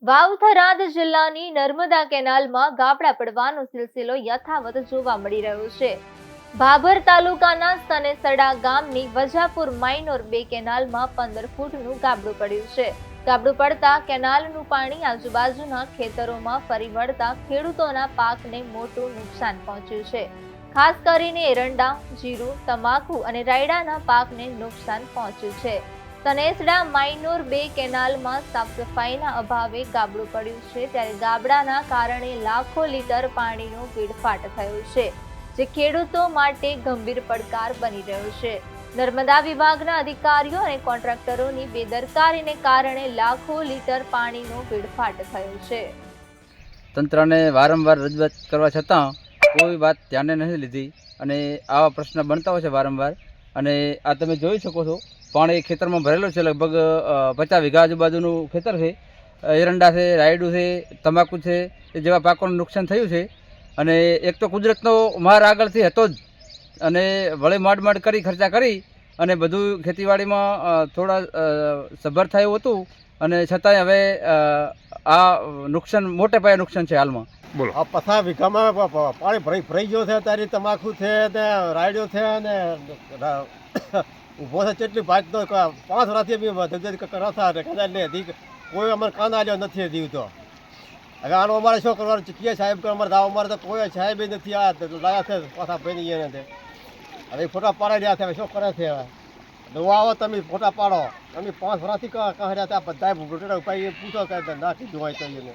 વાવ-થરાદ જિલ્લાની નર્મદા કેનાલમાં ગાબડા પડવાનો સિલસિલો યથાવત જોવા મળી રહ્યો છે. ભાભર તાલુકાના સનેસડા ગામની વજાપુર માઇનોર 2 કેનાલમાં 15 ફૂટનું ગાબડું પડ્યું છે. ગાબડું પડતા કેનાલનું પાણી આજુબાજુના ખેતરોમાં ફરી વળતા ખેડૂતોના પાકને મોટું નુકસાન પહોંચ્યું છે. ખાસ કરીને એરંડા, જીરું, તમાકુ અને રાયડાના પાકને નુકસાન પહોંચ્યું છે. સનેસડા માઇનોર 2 કેનાલમાં સાફ સફાઈના અભાવે ગાબડું પડ્યું છે, ત્યારે ગાબડાના કારણે લાખો લીટર પાણીનો વેડફાટ થયો છે, જે ખેડૂતો માટે ગંભીર પડકાર બની રહ્યો છે. નર્મદા વિભાગના અધિકારીઓ અને કોન્ટ્રાક્ટરોની બેદરકારીને કારણે લાખો લીટર પાણીનો વેડફાટ થયો છે. તંત્રને વારંવાર રજૂઆત કરવા છતાં કોઈ વાત ધ્યાને નથી લીધી અને આવા પ્રશ્ન બનતા હોય છે વારંવાર. અને આ તમે જોઈ શકો છો, પાણી ખેતરમાં ભરેલું છે. લગભગ 50 વીઘા આજુબાજુનું ખેતર છે. એરંડા છે, રાયડું છે, તમાકુ છે, એ જેવા પાકોનું નુકસાન થયું છે. અને એક તો કુદરતનો માર આગળથી હતો જ, અને વળી માંડ કરી ખર્ચા કરી અને બધું ખેતીવાડીમાં થોડા સભર થયું હતું. અને છતાંય હવે આ નુકસાન મોટે પાયે નુકસાન છે હાલમાં. બોલો. આ 50 વીઘામાં પાણી ભરાઈ ગયો છે. ત્યારે તમાકુ છે ને રાયડો છે ને ઊભો છે. કેટલી ભાગ તો 5 વર્ષથી કરતા કદાચ નહીં કોઈ અમારે કાંદા લ્યો નથી દીધો. હવે આનો અમારે શું કરવાનું? ચીકીએ સાહેબ કે અમારે દાવ અમારે તો કોઈ સાહેબ નથી આ લાયા છે પાછા ભાઈ એને. હવે ફોટા પાડી રહ્યા છે. હવે શું કરે છે? દવા આવો તમે ફોટા પાડો. તમે 5 વર્ષથી કહ્યા હતા બધા ઉપાય પૂછો કે ના કીધું હોય તો એને.